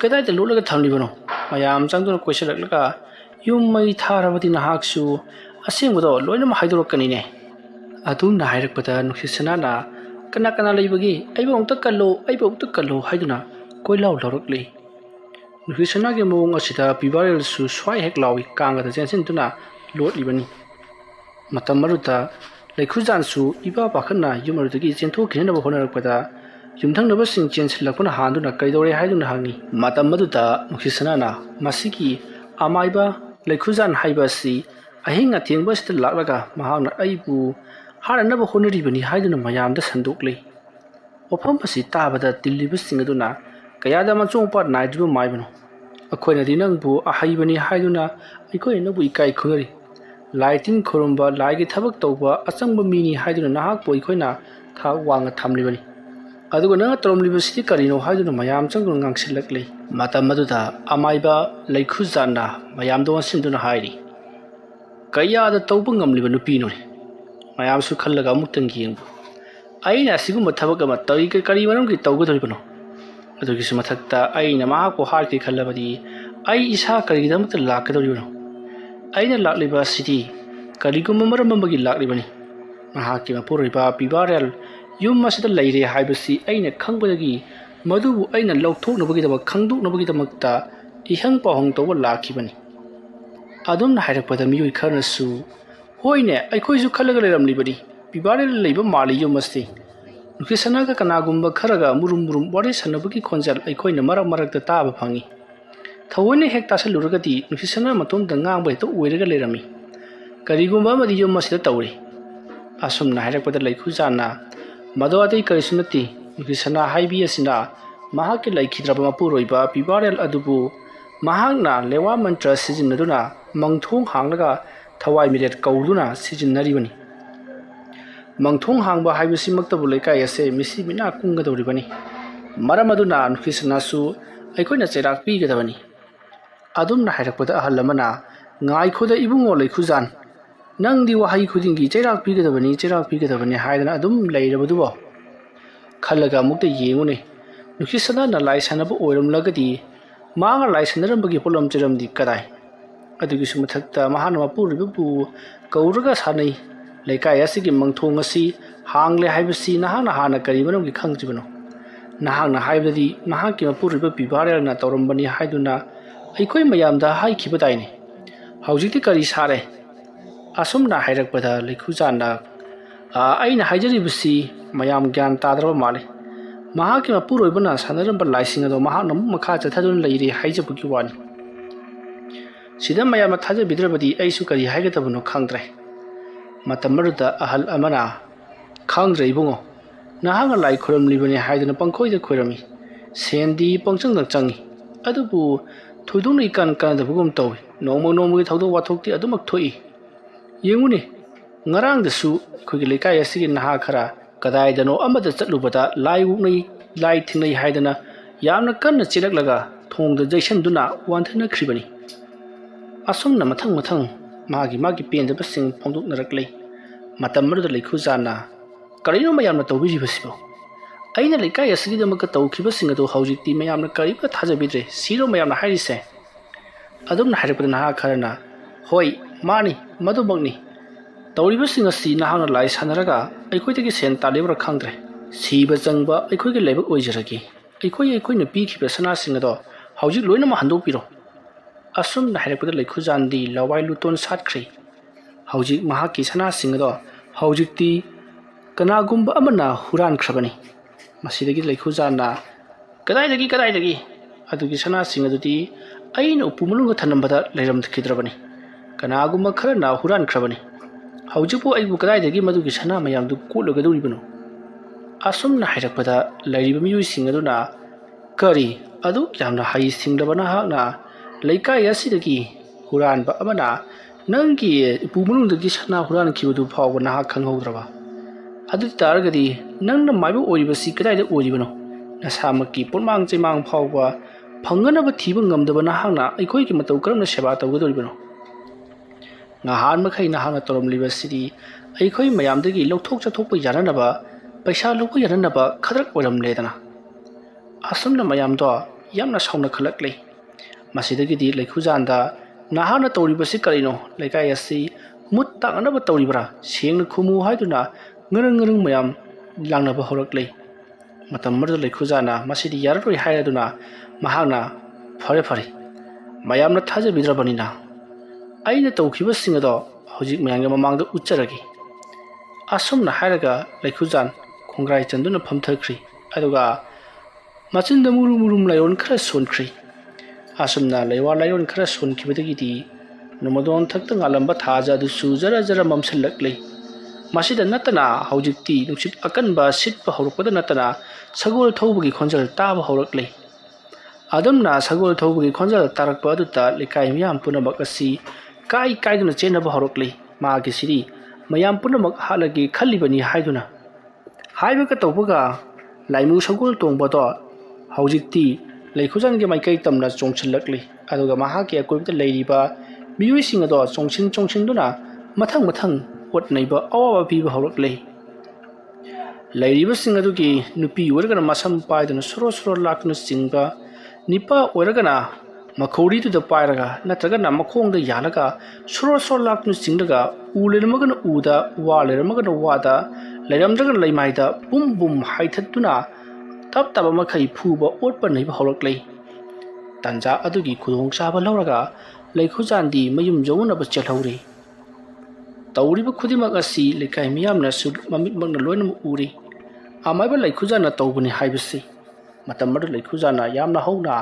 kadai de lolaga thamlibano mayam changduna koisalakla yum mai tharabati nahaksu asengdo loina ma haidorokani ne aduna hairakpada nukhisanana kana leibagi aiba ongta kallo haiduna koilaw lorokli nukhisanagi mong asida bibarel su swai hek lawi kangada jensin tuna lot libani matam maruta ꯂꯩꯈꯨꯖꯥꯟꯁꯨ ꯏꯄꯥ ꯄꯥꯈꯠꯅ ꯌꯨꯝ ꯑꯗꯨꯗꯒꯤ ꯆꯦꯟꯊꯣꯛꯈꯤꯅꯕ ꯍꯣꯠꯅꯔꯛꯄꯗ ꯌꯨꯝꯊꯪꯅꯕꯁꯤꯡ ꯆꯦꯟꯁꯤꯜꯂꯛꯄꯅ ꯍꯥꯟꯗꯨꯅ ꯀꯩꯗꯧꯔꯦ ꯍꯥꯏꯗꯨꯅ ꯍꯪꯉꯤ꯫ ꯃꯇꯝ ꯑꯗꯨꯗ ꯅꯨꯡꯁꯤꯁꯅꯥꯅ ꯃꯁꯤꯒꯤ ꯑꯃꯥꯏꯕ ꯂꯩꯈꯨꯖꯥꯟ ꯍꯥꯏꯕ ꯑꯁꯤ ꯑꯍꯤꯡ ꯑꯊꯦꯡꯕ ꯑꯁꯤꯗ ꯂꯥꯛꯂꯒ ꯃꯍꯥꯛꯅ ꯑꯩꯕꯨ ꯍꯥꯠꯅꯅꯕ ꯍꯣꯠꯅꯔꯤꯕꯅꯤ ꯍꯥꯏꯗꯨꯅ ꯃꯌꯥꯝꯗ ꯁꯟꯗꯣꯛꯂꯤ꯫ ꯋꯥꯐꯝ ꯑꯁꯤ ꯇꯥꯕꯗ ꯇꯤꯜꯂꯤꯕꯁꯤꯡ ꯑꯗꯨꯅ ꯀꯌꯥꯗ ꯃꯆꯣꯡꯄꯥ ꯅꯥꯏꯗ꯭ꯔꯤꯕ ꯃꯥꯏꯕꯅꯣ, ꯑꯩꯈꯣꯏꯅꯗꯤ ꯅꯪꯕꯨ ꯑꯍꯩꯕꯅꯤ ꯍꯥꯏꯗꯨꯅ ꯑꯩꯈꯣꯏꯅ ꯅꯪꯕꯨ ꯏꯀꯥꯏ ꯈꯨꯝꯅꯔꯤ꯫ ꯂꯥꯏ ꯇꯤꯟ ꯈꯨꯔꯨꯝꯕ, ꯂꯥꯏꯒꯤ ꯊꯕꯛ ꯇꯧꯕ ꯑꯆꯪꯕ ꯃꯤꯅꯤ ꯍꯥꯏꯗꯨꯅ ꯅꯍꯥꯛꯄꯨ ꯑꯩꯈꯣꯏꯅ ꯊꯥꯛ ꯋꯥꯡꯅ ꯊꯝꯂꯤꯕꯅꯤ, ꯑꯗꯨꯒ ꯅꯪꯅ ꯇꯧꯔꯝꯂꯤꯕꯁꯤꯗꯤ ꯀꯔꯤꯅꯣ ꯍꯥꯏꯗꯨꯅ ꯃꯌꯥꯝ ꯆꯪꯗꯨꯅ ꯉꯥꯡꯁꯤꯜꯂꯛꯂꯤ꯫ ꯃꯇꯝ ꯑꯗꯨꯗ ꯑꯃꯥꯏꯕ ꯂꯩꯈꯨꯖꯥꯟꯅ ꯃꯌꯥꯝꯗ ꯑꯣꯟꯁꯤꯟꯗꯨꯅ ꯍꯥꯏꯔꯤ, ꯀꯌꯥꯗ ꯇꯧꯕ ꯉꯝꯂꯤꯕ ꯅꯨꯄꯤꯅꯣꯅꯦ, ꯃꯌꯥꯝꯁꯨ ꯈꯜꯂꯒ ꯑꯃꯨꯛꯇꯪ ꯌꯦꯡꯕ, ꯑꯩꯅ ꯑꯁꯤꯒꯨꯝꯕ ꯊꯕꯛ ꯑꯃ ꯀꯔꯤ ꯃꯔꯝꯒꯤ ꯇꯧꯒꯗꯧꯔꯤꯕꯅꯣ? ꯑꯗꯨꯒꯤꯁꯨ ꯃꯊꯛꯇ ꯑꯩꯅ ꯃꯍꯥꯛꯄꯨ ꯍꯥꯠꯀꯦ ꯈꯜꯂꯕꯗꯤ ꯑꯩ ꯏꯁꯥ ꯀꯔꯤꯒꯤꯗꯃꯛꯇ ꯂꯥꯛꯀꯗꯧꯔꯤꯕꯅꯣ? ꯑꯩꯅ ꯂꯥꯛꯂꯤꯕ ꯑꯁꯤꯗꯤ ꯀꯔꯤꯒꯨꯝꯕ ꯃꯔꯝ ꯑꯃꯒꯤ ꯂꯥꯛꯂꯤꯕꯅꯤ꯫ ꯃꯍꯥꯛꯀꯤ ꯃꯄꯨꯔꯣꯏꯕ ꯄꯤꯕꯥꯔꯦꯜ ꯌꯨꯝ ꯑꯁꯤꯗ ꯂꯩꯔꯦ ꯍꯥꯏꯕꯁꯤ ꯑꯩꯅ ꯈꯪꯕꯗꯒꯤ ꯃꯗꯨꯕꯨ ꯑꯩꯅ ꯈꯪꯗꯣꯛꯅꯕꯒꯤꯗꯃꯛꯇ ꯏꯍꯪ ꯄꯥꯎꯍꯪ ꯇꯧꯕ ꯂꯥꯛꯈꯤꯕꯅꯤ꯫ ꯑꯗꯨꯝꯅ ꯍꯥꯏꯔꯛꯄꯗ ꯃꯤꯑꯣꯏ ꯈꯔꯅꯁꯨ, ꯍꯣꯏꯅꯦ, ꯑꯩꯈꯣꯏꯁꯨ ꯈꯜꯂꯒ ꯂꯩꯔꯝꯂꯤꯕꯅꯤ, ꯄꯤꯕꯥꯔꯦꯜ ꯂꯩꯕ ꯃꯥꯜꯂꯤ ꯌꯨꯝ ꯑꯁꯤ꯫ ꯅꯨꯡꯁꯤꯁꯅꯥꯒ ꯀꯅꯥꯒꯨꯝꯕ ꯈꯔꯒ ꯃꯨꯔꯨꯝ ꯋꯥꯔꯤ ꯁꯥꯟꯅꯕꯒꯤ ꯈꯣꯟꯖꯦꯜ ꯑꯩꯈꯣꯏꯅ ꯃꯔꯛ ꯃꯔꯛꯇ ꯇꯥꯕ ꯐꯪꯏ꯫ ꯊꯑꯣꯏꯅ ꯍꯦꯛ ꯇꯥꯁꯜꯂꯨꯔꯒꯗꯤ ꯅꯨꯡꯁꯤꯁꯅꯥ ꯃꯇꯣꯝꯇ ꯉꯥꯡꯕ ꯍꯦꯛꯇ ꯑꯣꯏꯔꯒ ꯂꯩꯔꯝꯃꯤ꯫ ꯀꯔꯤꯒꯨꯝꯕ ꯑꯃꯗꯤ ꯌꯨꯝ ꯑꯁꯤꯗ ꯇꯧꯔꯤ꯫ ꯑꯁꯨꯝꯅ ꯍꯥꯏꯔꯛꯄꯗ ꯂꯩꯈꯨꯖꯥꯟꯅ, ꯃꯗꯣ ꯑꯇꯩ ꯀꯔꯤꯁꯨ ꯅꯠꯇꯦ, ꯅꯨꯡꯁꯤꯁꯅꯥ ꯍꯥꯏꯕꯤ ꯑꯁꯤꯅ ꯃꯍꯥꯛꯀꯤ ꯂꯩꯈꯤꯗ꯭ꯔꯕ ꯃꯄꯨꯔꯣꯏꯕ ꯄꯤꯕꯥꯔꯦꯜ ꯑꯗꯨꯕꯨ ꯃꯍꯥꯛꯅ ꯂꯦꯋꯥ ꯃꯟꯇ꯭ꯔ ꯁꯤꯖꯤꯟꯅꯗꯨꯅ ꯃꯪꯊꯣꯡ ꯍꯥꯡꯂꯒ ꯊꯋꯥꯏ ꯃꯤꯔꯦꯠ ꯀꯧꯗꯨꯅ ꯁꯤꯖꯤꯟꯅꯔꯤꯕꯅꯤ꯫ ꯃꯪꯊꯣꯡ ꯍꯥꯡꯕ ꯍꯥꯏꯕꯁꯤꯃꯛꯇꯕꯨ ꯂꯩꯀꯥꯏ ꯑꯁꯦ ꯃꯤꯁꯤ ꯃꯤꯅꯥ ꯀꯨꯡꯒꯗꯧꯔꯤꯕꯅꯤ꯫ ꯃꯔꯝ ꯑꯗꯨꯅ ꯅꯨꯡꯁꯤꯁꯅꯥꯁꯨ ꯑꯩꯈꯣꯏꯅ ꯆꯩꯔꯥꯛ ꯄꯤꯒꯗꯕꯅꯤ꯫ ꯑꯗꯨꯝꯅ ꯍꯥꯏꯔꯛꯄꯗ ꯑꯍꯜ ꯑꯃꯅ, ꯉꯥꯏꯈꯣꯗ ꯏꯕꯨꯡꯉꯣ ꯂꯩꯈꯨꯖꯥꯟ, ꯅꯪꯗꯤ ꯋꯥꯍꯩ ꯈꯨꯗꯤꯡꯒꯤ ꯆꯩꯔꯥꯛ ꯄꯤꯒꯗꯕꯅꯤ ꯍꯥꯏꯗꯅ ꯑꯗꯨꯝ ꯂꯩꯔꯕꯗꯨꯕꯣ? ꯈꯜꯂꯒ ꯑꯃꯨꯛꯇ ꯌꯦꯡꯉꯨꯅꯦ, ꯅꯨꯡꯁꯤꯁꯅꯥꯅ ꯂꯥꯏ ꯁꯥꯟꯅꯕ ꯑꯣꯏꯔꯝꯂꯒꯗꯤ ꯃꯥꯒ ꯂꯥꯏ ꯁꯥꯟꯅꯔꯝꯕꯒꯤ ꯄꯣꯠꯂꯝ ꯆꯩꯔꯝꯗꯤ ꯀꯗꯥꯏ? ꯑꯗꯨꯒꯤꯁꯨ ꯃꯊꯛꯇ ꯃꯍꯥꯛꯅ ꯃꯄꯨꯔꯣꯏꯕꯕꯨ ꯀꯧꯔꯒ ꯁꯥꯟꯅꯩ, ꯂꯩꯀꯥꯏ ꯑꯁꯤꯒꯤ ꯃꯪꯊꯣꯡ ꯑꯁꯤ ꯍꯥꯡꯂꯦ ꯍꯥꯏꯕꯁꯤ ꯅꯍꯥꯛꯅ ꯍꯥꯟꯅ ꯀꯔꯤ ꯃꯔꯝꯒꯤ ꯈꯪꯗ꯭ꯔꯤꯕꯅꯣ? ꯅꯍꯥꯛꯅ ꯍꯥꯏꯕꯗꯗꯤ ꯃꯍꯥꯛꯀꯤ ꯃꯄꯨꯔꯣꯏꯕ ꯄꯤꯕꯥꯔꯦꯜꯅ ꯇꯧꯔꯝꯕꯅꯤ ꯍꯥꯏꯗꯨꯅ ꯑꯩꯈꯣꯏ ꯃꯌꯥꯝꯗ ꯍꯥꯏꯈꯤꯕꯗꯥꯏꯅꯦ꯫ ꯍꯧꯖꯤꯛꯇꯤ ꯀꯔꯤ ꯁꯥꯔꯦ? ꯑꯁꯨꯝꯅ ꯍꯥꯏꯔꯛꯄꯗ ꯂꯩꯈꯨꯖꯥꯟꯅ, ꯑꯩꯅ ꯍꯥꯏꯖꯔꯤꯕꯁꯤ ꯃꯌꯥꯝ ꯒ꯭ꯌꯥꯟ ꯇꯥꯗ꯭ꯔꯕ ꯃꯥꯜꯂꯤ꯫ ꯃꯍꯥꯛꯀꯤ ꯃꯄꯨꯔꯣꯏꯕꯅ ꯁꯥꯟꯅꯔꯝꯕ ꯂꯥꯏꯁꯤꯡ ꯑꯗꯣ ꯃꯍꯥꯛꯅ ꯑꯃꯨꯛ ꯃꯈꯥ ꯆꯠꯊꯗꯨꯅ ꯂꯩꯔꯦ ꯍꯥꯏꯖꯕꯒꯤ ꯋꯥꯅꯤ꯫ ꯁꯤꯗ ꯃꯌꯥꯝꯅ ꯊꯥꯖꯕꯤꯗ꯭ꯔꯕꯗꯤ ꯑꯩꯁꯨ ꯀꯔꯤ ꯍꯥꯏꯒꯗꯕꯅꯣ ꯈꯪꯗ꯭ꯔꯦ꯫ ꯃꯇꯝ ꯑꯗꯨꯗ ꯑꯍꯜ ꯑꯃꯅ, ꯈꯪꯗ꯭ꯔꯦ ꯏꯕꯨꯡꯉꯣ, ꯅꯍꯥꯛꯅ ꯂꯥꯏ ꯈꯣꯏꯔꯝꯂꯤꯕꯅꯤ ꯍꯥꯏꯗꯨꯅ ꯄꯪꯈꯣꯏꯗ ꯈꯣꯏꯔꯝꯃꯤ, ꯁꯦꯟꯗꯤ ꯄꯪꯆꯪꯗ ꯆꯪꯏ, ꯑꯗꯨꯕꯨ ꯊꯣꯏꯗꯣꯛꯅ ꯏꯀꯥꯟ ꯀꯥꯟꯅꯗꯕꯒꯨꯝ ꯇꯧꯏ, ꯅꯣꯡꯃꯒꯤ ꯊꯧꯗꯣꯛ ꯋꯥꯊꯣꯛꯇꯤ ꯑꯗꯨꯃꯛ ꯊꯣꯛꯏ꯫ ꯌꯦꯡꯉꯨꯅꯦ, ꯉꯔꯥꯡꯗꯁꯨ ꯑꯩꯈꯣꯏꯒꯤ ꯂꯩꯀꯥꯏ ꯑꯁꯤꯒꯤ ꯅꯍꯥ ꯈꯔ ꯀꯗꯥꯏꯗꯅꯣ ꯑꯃꯗ ꯆꯠꯂꯨꯕꯗ ꯂꯥꯏ ꯊꯦꯡꯅꯩ ꯍꯥꯏꯗꯅ ꯌꯥꯝꯅ ꯀꯟꯅ ꯆꯦꯜꯂꯛꯂꯒ ꯊꯣꯡꯗ ꯌꯩꯁꯟꯗꯨꯅ ꯋꯥꯟꯊꯅꯈ꯭ꯔꯤꯕꯅꯤ꯫ ꯑꯁꯨꯝꯅ ꯃꯊꯪ ꯃꯥꯒꯤ ꯄꯦꯟꯗꯕꯁꯤꯡ ꯐꯣꯡꯗꯣꯛꯅꯔꯛꯂꯤ꯫ ꯃꯇꯝ ꯑꯗꯨꯗ ꯂꯩꯈꯨꯖꯥꯟꯅ, ꯀꯔꯤꯅꯣ ꯃꯌꯥꯝꯅ ꯇꯧꯕꯤꯔꯤꯕꯁꯤꯕꯣ? ꯑꯩꯅ ꯂꯩꯀꯥꯏ ꯑꯁꯤꯒꯤꯗꯃꯛꯇ ꯇꯧꯈꯤꯕꯁꯤꯡ ꯑꯗꯨ ꯍꯧꯖꯤꯛꯇꯤ ꯃꯌꯥꯝꯅ ꯀꯔꯤꯝꯇ ꯊꯥꯖꯕꯤꯗ꯭ꯔꯦ, ꯁꯤꯔꯣ ꯃꯌꯥꯝꯅ ꯍꯥꯏꯔꯤꯁꯦ? ꯑꯗꯨꯝꯅ ꯍꯥꯏꯔꯛꯄꯗ ꯅꯍꯥ ꯈꯔꯅ, ꯍꯣꯏ, ꯃꯥꯅꯤ, ꯃꯗꯨꯃꯛꯅꯤ, ꯇꯧꯔꯤꯕꯁꯤꯡ ꯑꯁꯤ ꯅꯍꯥꯛꯅ ꯂꯥꯏ ꯁꯥꯟꯅꯔꯒ ꯑꯩꯈꯣꯏꯗꯒꯤ ꯁꯦꯟ ꯇꯥꯜꯂꯤꯕ꯭ꯔꯥ ꯈꯪꯗ꯭ꯔꯦ꯫ ꯁꯤꯕ ꯆꯪꯕ ꯑꯩꯈꯣꯏꯒꯤ ꯂꯥꯏꯕꯛ ꯑꯣꯏꯖꯔꯒꯦ, ꯑꯩꯈꯣꯏꯅ ꯄꯤꯈꯤꯕ ꯁꯅꯥꯁꯤꯡ ꯑꯗꯣ ꯍꯧꯖꯤꯛ ꯂꯣꯏꯅꯃꯛ ꯍꯟꯗꯣꯛꯄꯤꯔꯣ꯫ ꯑꯁꯨꯝꯅ ꯍꯥꯏꯔꯛꯄꯗ ꯂꯩꯈꯨꯖꯥꯟꯗꯤ ꯂꯋꯥꯏ ꯂꯨꯇꯣꯟ ꯁꯥꯠꯈ꯭ꯔꯦ꯫ ꯍꯧꯖꯤꯛ ꯃꯍꯥꯛꯀꯤ ꯁꯅꯥꯁꯤꯡ ꯑꯗꯣ ꯍꯧꯖꯤꯛꯇꯤ ꯀꯅꯥꯒꯨꯝꯕ ꯑꯃꯅ ꯍꯨꯔꯥꯟꯈ꯭ꯔꯕꯅꯤ꯫ ꯃꯁꯤꯗꯒꯤ ꯂꯩꯈꯨꯖꯥꯟꯅ, ꯀꯗꯥꯏꯗꯒꯤ? ꯑꯗꯨꯒꯤ ꯁꯅꯥꯁꯤꯡ ꯑꯗꯨꯗꯤ ꯑꯩꯅ ꯎꯄꯨ ꯃꯅꯨꯡꯗ ꯊꯅꯝꯕꯗ ꯂꯩꯔꯝꯈꯤꯗ꯭ꯔꯕꯅꯤ, ꯀꯅꯥꯒꯨꯝꯕ ꯈꯔꯅ ꯍꯨꯔꯥꯟꯈ꯭ꯔꯕꯅꯤ꯫ ꯍꯧꯖꯤꯛꯄꯨ ꯑꯩꯕꯨ ꯀꯗꯥꯏꯗꯒꯤ ꯃꯗꯨꯒꯤ ꯁꯅꯥ ꯃꯌꯥꯝꯗꯨ ꯀꯣꯠꯂꯨꯒꯗꯧꯔꯤꯕꯅꯣ? ꯑꯁꯨꯝꯅ ꯍꯥꯏꯔꯛꯄꯗ ꯂꯩꯔꯤꯕ ꯃꯤꯑꯣꯏꯁꯤꯡ ꯑꯗꯨꯅ, ꯀꯔꯤ, ꯑꯗꯨꯛ ꯌꯥꯝꯅ ꯍꯩꯁꯤꯡꯂꯕ ꯅꯍꯥꯛꯅ ꯂꯩꯀꯥꯏ ꯑꯁꯤꯗꯒꯤ ꯍꯨꯔꯥꯟꯕ ꯑꯃꯅ ꯅꯪꯒꯤ ꯎꯄꯨ ꯃꯅꯨꯡꯗꯒꯤ ꯁꯅꯥ ꯍꯨꯔꯥꯟꯈꯤꯕꯗꯨ ꯐꯥꯎꯕ ꯅꯍꯥꯛ ꯈꯪꯍꯧꯗ꯭ꯔꯕ? ꯑꯗꯨ ꯇꯥꯔꯒꯗꯤ ꯅꯪꯅ ꯃꯥꯏꯕ ꯑꯣꯏꯔꯤꯕꯁꯤ ꯀꯗꯥꯏꯗ ꯑꯣꯏꯔꯤꯕꯅꯣ? ꯅꯁꯥꯃꯛꯀꯤ ꯄꯣꯠꯃꯥꯡ ꯆꯩꯃꯥꯡ ꯐꯥꯎꯕ ꯐꯪꯅꯅꯕ ꯊꯤꯕ ꯉꯝꯗꯕ ꯅꯍꯥꯛꯅ ꯑꯩꯈꯣꯏꯒꯤ ꯃꯇꯧ ꯀꯔꯝꯅ ꯁꯦꯕꯥ ꯇꯧꯒꯗꯧꯔꯤꯕꯅꯣ? ꯉꯍꯥꯟ ꯃꯈꯩ ꯅꯍꯥꯛꯅ ꯇꯧꯔꯝꯂꯤꯕꯁꯤꯗꯤ ꯑꯩꯈꯣꯏ ꯃꯌꯥꯝꯗꯒꯤ ꯂꯧꯊꯣꯛ ꯆꯠꯊꯣꯛꯄ ꯌꯥꯅꯅꯕ, ꯄꯩꯁꯥ ꯂꯧꯕ ꯌꯥꯅꯅꯕ ꯈꯗ꯭ꯔꯛ ꯑꯣꯏꯔꯝꯂꯦꯗꯅ꯫ ꯑꯁꯨꯝꯅ ꯃꯌꯥꯝꯗꯣ ꯌꯥꯝꯅ ꯁꯥꯎꯅꯈꯠꯂꯛꯂꯤ꯫ ꯃꯁꯤꯗꯒꯤꯗꯤ ꯂꯩꯈꯨꯖꯥꯟꯗ, ꯅꯍꯥꯛꯅ ꯇꯧꯔꯤꯕꯁꯤ ꯀꯔꯤꯅꯣ? ꯂꯩꯀꯥꯏ ꯑꯁꯤ ꯃꯨꯠ ꯇꯥꯛꯅꯅꯕ ꯇꯧꯔꯤꯕ꯭ꯔꯥ? ꯁꯦꯡꯅ ꯈꯨꯝꯃꯨ ꯍꯥꯏꯗꯨꯅ ꯉꯔꯪ ꯃꯌꯥꯝ ꯂꯥꯡꯅꯕ ꯍꯧꯔꯛꯂꯤ꯫ ꯃꯇꯝ ꯑꯗꯨꯗ ꯂꯩꯈꯨꯖꯥꯟꯅ ꯃꯁꯤꯗꯤ ꯌꯥꯔꯔꯣꯏ ꯍꯥꯏꯔꯗꯨꯅ ꯃꯍꯥꯛꯅ, ꯐꯔꯦ, ꯃꯌꯥꯝꯅ ꯊꯥꯖꯕꯤꯗ꯭ꯔꯕꯅꯤꯅ ꯑꯩꯅ ꯇꯧꯈꯤꯕꯁꯤꯡ ꯑꯗꯣ ꯍꯧꯖꯤꯛ ꯃꯌꯥꯝꯒꯤ ꯃꯃꯥꯡꯗ ꯎꯠꯆꯔꯒꯦ꯫ asumna hairaga laikhujan khongrai chanduna phamthakri aduga machinda murum layon khara sonkhri asumna leiwa layon khara sonkhibadagi di numadon thakta ngalamba thaja du su jara mamsallakli masida natana haujikti nuksit akanba sitpa horokpada natana sagol thawbagi khonjal taba horakli adamna sagol thawbagi khonjal tarakpa aduta likai miyam punamak asi kai kaiduna chenaba horokli maagi siri mayam punamak halagi khallibani haiduna haibaga tawbaga laimu sagol tongbodo haujikti laikhujangi maikai tamna chongchallakli aduga mahaki akoibta leiriba miyoi singa do chongsin duna mathang wat naiba awa piba horakli lairiba singa dugi nupi waragana masam paiduna soro lakna singba nipa waragana makhori tu da pairaga natraga na makhongda yalaga soro lakna singdaga ulermagana uda walermagana wada lairamdaga laimaida bum haithatuna taba makhai phuba otpa naiba horakli tanja adugi khudong chaba lauraga laikhujandi mayum jongunaba chelhauri tawriba khudimak asi lekai miyamna su mamit magna loinam uri amaiba laikhujana tawbani haibasi matam madu laikhujana yamna hauna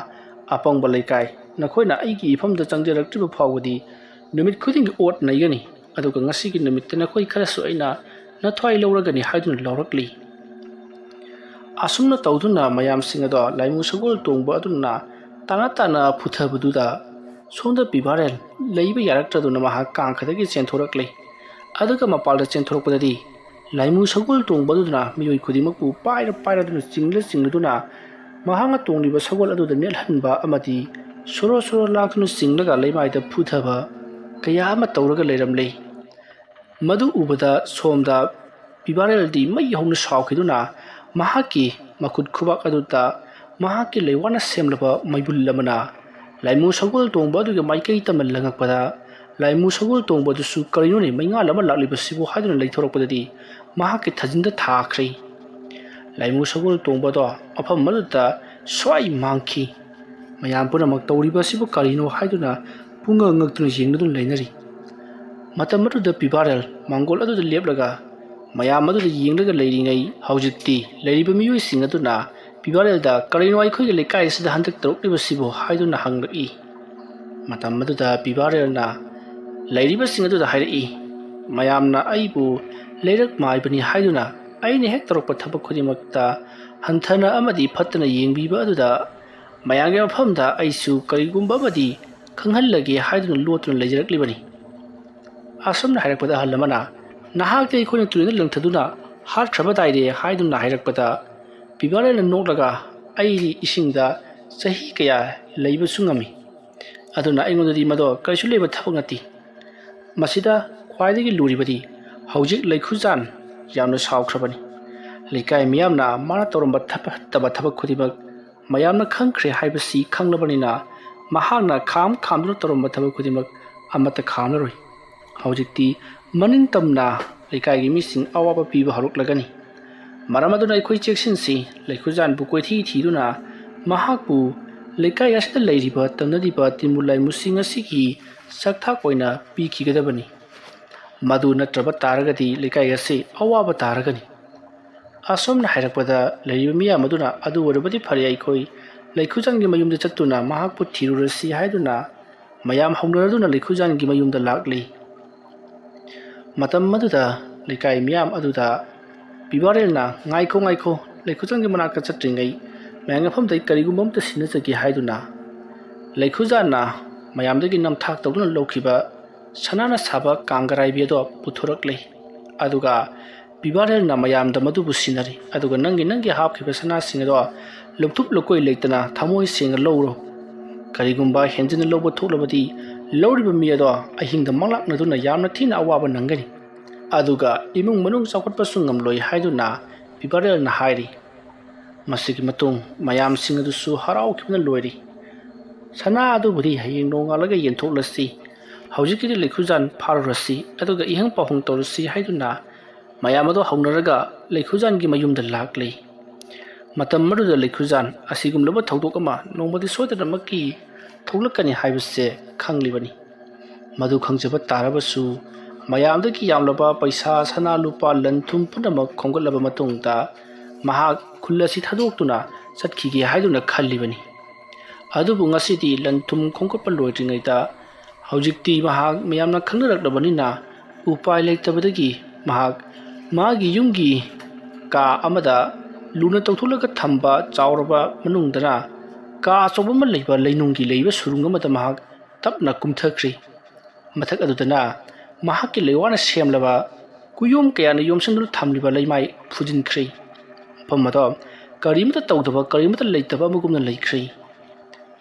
apangba lekai nakhoina aigi ifamda changjaraktriba phawadi numit khudingi ot naigani aduga ngasigi numitta nakhoi kharasu aina nathwai lauragani haiduna laurakli asumna tawduna mayam singado laimu sagol tongba aduna tana phuthabaduda sonda bibarel leiba yaraktraduna maha kangkhadagi chenthorakli aduga mapalda chenthorakpadadi laimu sagol tongbaduna miyoi khudimakpu paira chingladuna mahanga tongliba sagol aduda nelhanba amadi soro laknu chinglaga leimaida phuthaba kaya ama tawraga leiramlei madu ubada somda bibareldi mai hauna sawkhiduna mahaki makut khubak aduta mahaki leiwana semlaba maibullamana laimu sagol tongba aduga maikai tamal langakpada laimu sagol tongba dusu karino ni mainga lama lakliba sibu haiduna leithorakpadadi mahaki thajinda thakri laimu sagol tongba do afam maduta swai mangki mayam punamak tawriba sibu karino haiduna punga ngaktuna jingdun leinari matam maduda pibarel mangol aduda leplaga mayam aduda yinglaga leiringai haujikti leiriba miyoi singaduna pibarelda karino aikhoiga lekai sida hantak tarokliba sibu haiduna hanglaki matam maduda pibarelna lairiba singaduda hairi mayamna aibu leirak maibani haiduna aine hek tarokpa thabak khudimakta hanthana amadi phattana yengbiba aduda mayange mafamda aisu karigumba amadi khanghallage haiduna lotuna leijaraklibani asumna hairakpada hallamana nahakte ikhoina turina langthaduna harthraba daire haiduna hairakpada pibarela noklaga airi isingda sahi kaya leiba sungami aduna aingodadi mado kaisu leiba thabak ngati masida khwaidagi luribadi haujik laikhujan yamna sawkhrabani lekai miyamna mana toromba thabak khudibak mayamna khangkhre haibasi khanglabanina mahakna khamduna toromba thabak khudibak amata khamlaroi haujikti manin tamna lekai gi mising awaba piba haruklagani maramaduna ikhoi cheksinsi laikhujan bu koithi thiduna mahakpu lekai asida leiriba tamnadiba timulai musinga sigi sakthak oina pikhigadabani madu natraba taragadi lekai ase awaba taragani asomna hairakpada leiriba miya maduna adu warabadi phari aikhoi laikhujangi mayumda chattuna mahakpu thirurasi haiduna mayam hongnaraduna laikhujangi mayumda lakli matam maduda lekai miyam aduda pibarelna ngaikho laikhujangi manaka chatringai mayanga famdai karigumam ta sinachagi haiduna laikhujanna mayamdagi namthak tawduna lokhiba sanana saba kangarai bedo puthorakle aduga pibarelna mayamda madubu sinari aduga nangi hapkhiba sana singado luktup lokoi leitana thamoi singa lowro karigumba henjina lobo thoklabadi loriba miyado ahingda manglaknaduna yamna thina awaba nangani aduga imung manung chawkhatpa sungam loi haiduna pibarelna hairi masigi matung mayam singadusu harau khibna loiri sana adubudi hayeng nongalaga yenthoklasi haujikidi laikhujan pharurasi aduga ihang pahung torasi haiduna mayam ado haunaraga laikhujan gi mayumda lakle matam maduda laikhujan asigumlaba thodok ama nongmadi soidana makki thoglakani haibase khanglibani madu khangjaba tarabasu ꯃꯌꯥꯝꯗꯒꯤ ꯌꯥꯝꯂꯕ ꯄꯩꯁꯥ ꯁꯅꯥ ꯂꯨꯄꯥ ꯂꯟ ꯊꯨꯝ ꯄꯨꯝꯅꯃꯛ ꯈꯣꯝꯒꯠꯂꯕ ꯃꯇꯨꯡꯗ ꯃꯍꯥꯛ ꯈꯨꯜ ꯑꯁꯤ ꯊꯥꯗꯣꯛꯇꯨꯅ ꯆꯠꯈꯤꯒꯦ ꯍꯥꯏꯗꯨꯅ ꯈꯜꯂꯤꯕꯅꯤ꯫ ꯑꯗꯨꯕꯨ ꯉꯁꯤꯗꯤ ꯂꯟ ꯊꯨꯝ ꯈꯣꯝꯒꯠꯄ ꯂꯣꯏꯗ꯭ꯔꯤꯉꯩꯗ ꯍꯧꯖꯤꯛꯇꯤ ꯃꯍꯥꯛ ꯃꯌꯥꯝꯅ ꯈꯪꯅꯔꯛꯂꯕꯅꯤꯅ ꯎꯄꯥꯏ ꯂꯩꯇꯕꯗꯒꯤ ꯃꯍꯥꯛ ꯃꯥꯒꯤ ꯌꯨꯝꯒꯤ ꯀꯥ ꯑꯃꯗ ꯂꯨꯅ ꯇꯧꯊꯣꯛꯂꯒ ꯊꯝꯕ ꯆꯥꯎꯔꯕ ꯃꯅꯨꯡꯗꯅ ꯀꯥ ꯑꯆꯧꯕ ꯑꯃ ꯂꯩꯕ ꯂꯩꯅꯨꯡꯒꯤ ꯂꯩꯕ ꯁꯨꯔꯨꯡ ꯑꯃꯗ ꯃꯍꯥꯛ ꯇꯞꯅ ꯀꯨꯝꯊꯈ꯭ꯔꯤ꯫ ꯃꯊꯛ ꯑꯗꯨꯗꯅ ꯃꯍꯥꯛꯀꯤ ꯂꯩꯋꯥꯅ ꯁꯦꯝꯂꯕ ꯀꯨꯌꯣꯝ ꯀꯌꯥꯅ ꯌꯣꯝꯁꯤꯟꯗꯨꯅ ꯊꯝꯂꯤꯕ ꯂꯩꯃꯥꯏ ꯐꯨꯖꯤꯟꯈ꯭ꯔꯤ꯫ ꯃꯐꯝ ꯑꯗꯣ ꯀꯔꯤꯃꯇ ꯇꯧꯗꯕ ꯀꯔꯤꯃꯇ ꯂꯩꯇꯕ ꯑꯃꯒꯨꯝꯅ ꯂꯩꯈ꯭ꯔꯤ꯫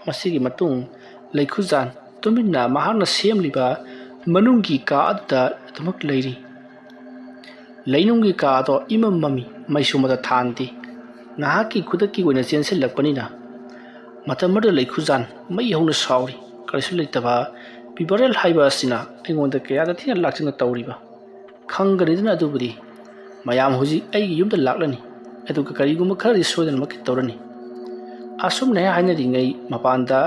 ꯃꯁꯤꯒꯤ ꯃꯇꯨꯡ ꯂꯩꯈꯨꯖꯥꯟ ꯇꯨꯃꯤꯟꯅ ꯃꯍꯥꯛꯅ ꯁꯦꯝꯂꯤꯕ ꯃꯅꯨꯡꯒꯤ ꯀꯥ ꯑꯗꯨꯗ ꯑꯗꯨꯃꯛ ꯂꯩꯔꯤ꯫ ꯂꯩꯅꯨꯡꯒꯤ ꯀꯥ ꯑꯗꯣ ꯏꯃꯝ ꯃꯝꯃꯤ, ꯃꯩꯁꯨ ꯑꯃꯠꯇ ꯊꯥꯟꯗꯦ, ꯉꯥꯏꯍꯥꯛꯀꯤ ꯈꯨꯗꯛꯀꯤ ꯑꯣꯏꯅ ꯆꯦꯟꯁꯤꯜꯂꯛꯄꯅꯤꯅ꯫ ꯃꯇꯝ ꯑꯗꯨꯗ ꯂꯩꯈꯨꯖꯥꯟ ꯃꯩ ꯍꯧꯅ ꯁꯥꯎꯔꯤ꯫ ꯀꯔꯤꯁꯨ ꯂꯩꯇꯕ ꯄꯤꯕꯔꯦꯜ ꯍꯥꯏꯕ ꯑꯁꯤꯅ ꯑꯩꯉꯣꯟꯗ ꯀꯌꯥꯗ ꯊꯤꯅ ꯂꯥꯛꯆꯤꯟꯅ ꯇꯧꯔꯤꯕ ꯈꯪꯒꯅꯤꯗꯅ ꯑꯗꯨꯕꯨꯗꯤ ꯃꯌꯥꯝ ꯍꯧꯖꯤꯛ ꯑꯩꯒꯤ ꯌꯨꯝꯗ ꯂꯥꯛꯂꯅꯤ, ꯑꯗꯨꯒ ꯀꯔꯤꯒꯨꯝꯕ ꯈꯔꯗꯤ ꯁꯣꯏꯗꯅꯃꯛꯀꯤ ꯇꯧꯔꯅꯤ꯫ ꯑꯁꯨꯝꯅ ꯍꯦꯛ ꯍꯥꯏꯅꯔꯤꯉꯩ ꯃꯄꯥꯟꯗ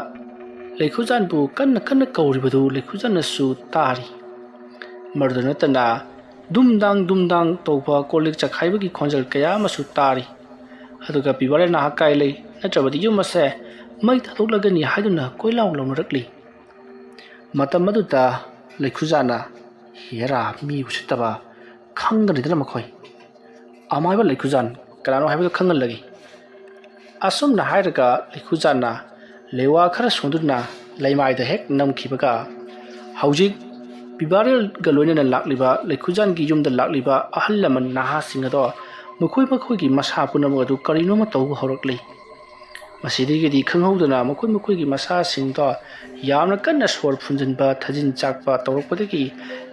ꯂꯩꯈꯨꯖꯥꯟꯕꯨ ꯀꯟꯅ ꯀꯟꯅ ꯀꯧꯔꯤꯕꯗꯨ ꯂꯩꯈꯨꯖꯥꯟꯅꯁꯨ ꯇꯥꯔꯤ꯫ ꯃꯗꯨꯗ ꯅꯠꯇꯅ ꯗꯨꯝꯗꯥꯡ ꯇꯧꯕ ꯀꯣꯜꯂꯤꯛ ꯆꯈꯥꯏꯕꯒꯤ ꯈꯣꯟꯖꯦꯜ ꯀꯌꯥ ꯑꯃꯁꯨ ꯇꯥꯔꯤ꯫ ꯑꯗꯨꯒ ꯄꯤꯕꯔꯦꯜ ꯅꯍꯥꯛ ꯀꯥꯏ ꯂꯩ, ꯅꯠꯇ꯭ꯔꯕꯗꯤ ꯌꯨꯝ ꯑꯁꯦ ꯃꯩ ꯊꯥꯗꯣꯛꯂꯒꯅꯤ ꯍꯥꯏꯗꯨꯅ ꯀꯣꯏꯂꯥꯎ ꯂꯥꯎꯅꯔꯛꯂꯤ꯫ ꯃꯇꯝ ꯑꯗꯨꯗ ꯂꯩꯈꯨꯖꯥꯟꯅ ꯍꯦꯔꯥ ꯃꯤ ꯎꯁꯤꯠꯇꯕ ꯈꯪꯒꯅꯤꯗꯅ ꯃꯈꯣꯏ, ꯑꯃꯥꯏꯕ ꯂꯩꯈꯨꯖꯥꯟ ꯀꯅꯥꯅꯣ ꯍꯥꯏꯕꯗꯨ ꯈꯪꯍꯜꯂꯒꯦ꯫ ꯑꯁꯨꯝꯅ ꯍꯥꯏꯔꯒ ꯂꯩꯈꯨꯖꯥꯟꯅ ꯂꯩꯋꯥ ꯈꯔ ꯁꯣꯟꯗꯨꯅ ꯂꯩꯃꯥꯏꯗ ꯍꯦꯛ ꯅꯝꯈꯤꯕꯒ ꯍꯧꯖꯤꯛ ꯄꯤꯕꯔꯦꯜꯒ ꯂꯣꯏꯅꯅ ꯂꯥꯛꯂꯤꯕ ꯂꯩꯈꯨꯖꯥꯟꯒꯤ ꯌꯨꯝꯗ ꯂꯥꯛꯂꯤꯕ ꯑꯍꯜ ꯂꯃꯟ ꯅꯍꯥꯁꯤꯡ ꯑꯗꯣ ꯃꯈꯣꯏꯒꯤ ꯃꯁꯥ ꯄꯨꯝꯅꯃꯛ ꯑꯗꯨ ꯀꯔꯤꯅꯣꯃ ꯇꯧꯕ ꯍꯧꯔꯛꯂꯤ꯫ ꯃꯁꯤꯗꯒꯤꯗꯤ ꯈꯪꯍꯧꯗꯅ ꯃꯈꯣꯏꯒꯤ ꯃꯁꯥꯁꯤꯡꯗꯣ ꯌꯥꯝꯅ ꯀꯟꯅ ꯁꯣꯔ ꯐꯨꯟꯖꯤꯟꯕ, ꯊꯥꯖꯤꯟ ꯆꯥꯛꯄ ꯇꯧꯔꯛꯄꯗꯒꯤ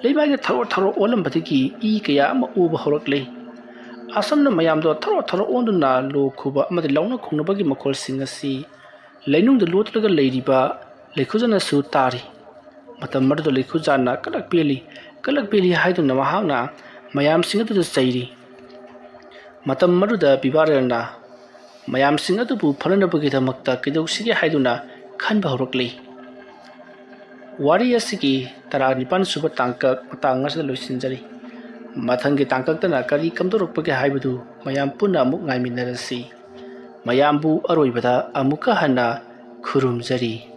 ꯂꯩꯃꯥꯏꯗ ꯊꯔꯣ ꯑꯣꯜꯂꯝꯕꯗꯒꯤ ꯏ ꯀꯌా ꯑꯃ ꯎꯕ ꯍꯧꯔꯛꯂꯤ꯫ ꯑꯁꯨꯝꯅ ꯃꯌꯥꯝꯗꯣ ꯊꯔꯣ ꯑꯣꯟꯗꯨꯅ ꯂꯣꯛ ꯈꯨꯕ ꯑꯃꯗꯤ ꯂꯥꯎꯅ ꯈꯣꯡꯅꯕꯒꯤ ꯃꯈꯣꯜꯁꯤꯡ ꯑꯁꯤ ꯂꯩꯅꯨꯡꯗ ꯂꯣꯠꯂꯒ ꯂꯩꯔꯤꯕ ꯂꯩꯈꯨꯖꯥꯟꯅꯁꯨ ꯇꯥꯔꯤ꯫ ꯃꯇꯝ ꯑꯗꯨꯗ ꯂꯩꯈꯨꯖꯥꯟꯅ ꯀꯂꯛ ꯄꯦꯜꯂꯤ ꯍꯥꯏꯗꯨꯅ ꯃꯍꯥꯛꯅ ꯃꯌꯥꯝꯁꯤꯡ ꯑꯗꯨꯗ ꯆꯩꯔꯤ꯫ ꯃꯇꯝ ꯑꯗꯨꯗ ꯄꯤꯕꯔꯦꯜꯅ ꯃꯌꯥꯝꯁꯤꯡ ꯑꯗꯨꯕꯨ ꯐꯅꯅꯕꯒꯤꯗꯃꯛꯇ ꯀꯩꯗꯧꯁꯤꯒꯦ ꯍꯥꯏꯗꯨꯅ ꯈꯟꯕ ꯍꯧꯔꯛꯂꯤ꯫ ꯋꯥꯔꯤ ꯑꯁꯤꯒꯤ 19ꯁꯨꯕ ꯇꯥꯡꯀꯛ ꯃꯇꯥꯡ ꯑꯁꯤꯗ ꯂꯣꯏꯁꯤꯟꯖꯔꯤ꯫ ꯃꯊꯪꯒꯤ ꯇꯥꯡꯀꯛꯇꯅ ꯀꯔꯤ ꯀꯝꯗꯧꯔꯛꯄꯒꯦ ꯍꯥꯏꯕꯗꯨ ꯃꯌꯥꯝ ꯄꯨꯟꯅ ꯑꯃꯨꯛ ꯉꯥꯏꯃꯤꯟꯅꯔꯁꯤ꯫ ꯃꯌꯥꯝꯕꯨ ꯑꯔꯣꯏꯕꯗ ꯑꯃꯨꯛꯀ ꯍꯟꯅ ꯈꯨꯔꯨꯝꯖꯔꯤ꯫